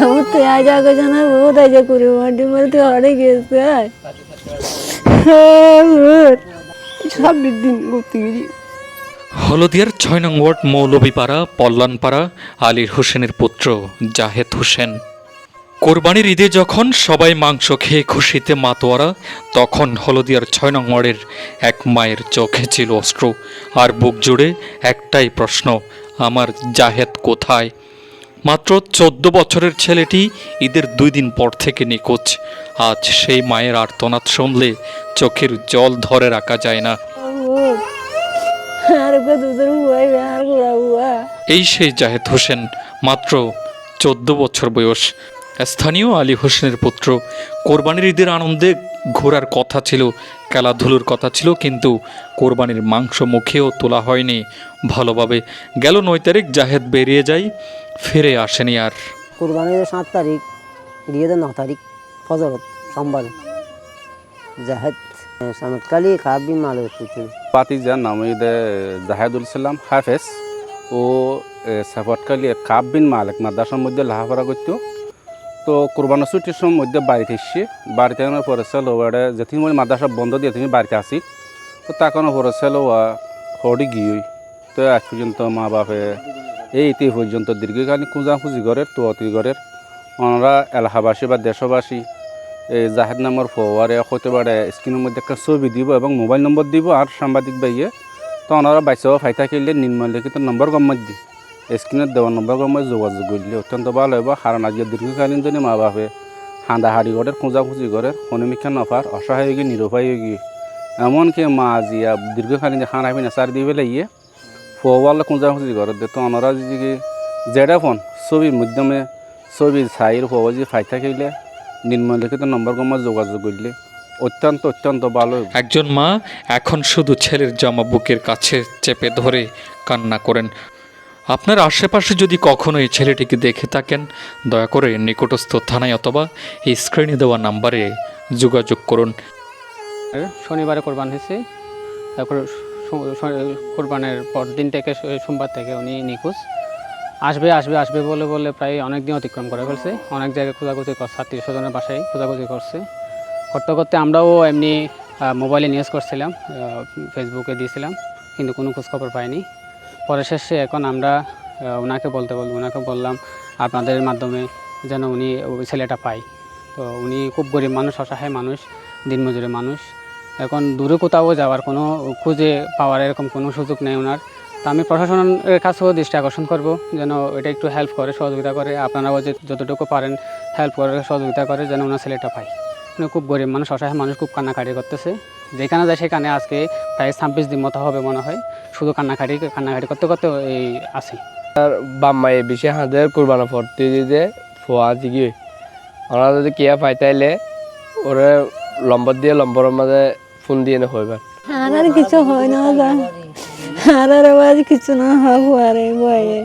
তো আজ আগে জানা বহুত আজ করে মাটি মারতে হারে গেছে সব দিন ঘুরতে গেছি। হলদিয়ার ৬ নং ওয়ার্ড মৌলভীপাড়া পল্লানপাড়া আলীর হোসেনের পুত্র জাহেদ হোসেন। কোরবানির ঈদে যখন সবাই মাংস খেয়ে খুশিতে মাতোয়ারা, তখন হলদিয়ার ৬ নং ওয়ার্ডের এক মায়ের চোখে ছিল অশ্রু আর বুক জুড়ে একটাই প্রশ্ন, আমার জাহেদ কোথায়? মাত্র ১৪ বছরের ছেলেটি ঈদের ২ দিন পর থেকে নিখোঁজ। আজ সেই মায়ের আর্তনাদ শুনলে চোখের জল ধরে রাখা যায় না। আর দুধের হুয়াই আর ঘোরা হুয়া এই সেই জাহেদ হোসেন, মাত্র ১৪ বছর বয়স, স্থানীয় আলী হোসেনের পুত্র। কোরবানির ঈদের আনন্দে ঘোরার কথা ছিল, খেলাধুলোর কথা ছিল, কিন্তু কোরবানির মাংস মুখেও তোলা হয়নি ভালোভাবে। গেল ৯ তারিখ জাহেদ বেরিয়ে যায়, ফিরে আসেনি আর। কোরবানির ৭ তারিখ ঈদের ৯ তারিখ ফজরত সোমবার জাহেদ সামেটকালি খাবি মালের পুতুল পাতিজার নাম ঈদে জাহেদুল ইসলাম হাফেজ ও সাফটকালি কাব বিন মালিক মাদ্রাসার মধ্যে লাহাফারা করতো। তো কোরবানের ছুটির সময় মধ্যে বাড়িতে এসছে, বাড়িতে আনার পরে ছিল ওয়ার্ডে যেদিন মানে মাদ্রাসা বন্ধ দিয়ে তুমি বাড়িতে আসি, তো তাকানোর পরে ছিল হরি গিয়ে। তো আজ পর্যন্ত মা বাপে এইটি পর্যন্ত দীর্ঘকালীন খুঁজাখুঁজি করের তো অতি করের। ওনারা এলাকাবাসী বা দেশবাসী এই জাহেদ নামের ফোয়ারে হতে পারে স্ক্রিনের মধ্যে একটা ছবি দিব এবং মোবাইল নম্বর দিব আর সাংবাদিক বাইয়ে, তো ওনারা বাইসেও ফাইতা খেললে নিম্নলিখিত নম্বর গম্মত দি স্ক্রিনের দেওয়া নম্বর গম্মত যোগাযোগ করলে অত্যন্ত ভালো হবে। কারণ আজকে দীর্ঘকালীন জন্য মা বাপে হাঁদাহাড়ি করে খোঁজাখুঁজি করে হনুমিক্ষা নফার অসহায় হয়ে গিয়ে নিরুপায় হয়ে গিয়ে, এমনকি মা জিয়া দীর্ঘকালীন খানা হাবি না সার দিয়ে পেলে ইয়ে ফোয়ালে খোঁজাখুঁজি করে তো ওনারা যদি যেটা ফোন ছবির মাধ্যমে ছবি ছাইয়ের ফোয়া যে ফাইতা খেলে নিম্নলিখিত নম্বর গম্মত যোগাযোগ করলে অত্যন্ত অত্যন্ত ভালো। একজন মা এখন শুধু ছেলের জামা বুকের কাছে চেপে ধরে কান্না করেন। আপনার আশেপাশে যদি কখনো এই ছেলেটিকে দেখে থাকেন, দয়া করে নিকটস্থ থানায় অথবা এই স্ক্রিনে দেওয়া নাম্বারে যোগাযোগ করুন। শনিবারে কোরবান হয়েছে, তারপর কোরবানের পর দিন থেকে সোমবার থেকে উনি নিখোঁজ। আসবে আসবে আসবে বলে বলে প্রায় অনেক দিন অতিক্রম করে ফেলছে, অনেক জায়গায় খোঁজাখুঁজি করছে, আত্মীয় স্বজনের বাসায় খোঁজাখুঁজি করছে। করতে করতে আমরাও এমনি মোবাইলে নিউজ করছিলাম, ফেসবুকে দিয়েছিলাম, কিন্তু কোনো খোঁজখবর পাইনি। পরে শেষে এখন আমরা ওনাকে বললাম আপনাদের মাধ্যমে যেন উনি ওই ছেলেটা পায়। তো উনি খুব গরিব মানুষ, অসহায় মানুষ, দিনমজুরি মানুষ। এখন দূরে কোথাও যাওয়ার কোনো খুঁজে পাওয়ার এরকম কোনো সুযোগ নেই ওনার। তো আমি প্রশাসনের কাছেও দৃষ্টি আকর্ষণ করব যেন এটা একটু হেল্প করে, সহযোগিতা করে। আপনারাও যে যতটুকু পারেন হেল্প করে, সহযোগিতা করে যেন ওনার ছেলেটা পায়। উনি খুব গরিব মানুষ, অসহায় মানুষ, খুব কান্নাকাটি করতেছে। যেখানে যায় সেখানে আজকে প্রায় 26 দিন মতো হবে মনে হয়, শুধু কান্নাকাটি করতে করতে এই আসি। আর বাম্মাই বেশি হাঁদের কোরবানা পড়তে দিতে ফোয়া দিকে ওরা যদি কিয়া পাইতাইলে ওরা লম্বরের মাঝে ফোন দিয়ে না হইবার। আর কিছু হয় না যা আর আওয়াজ কিছু না হব আরে বয়ে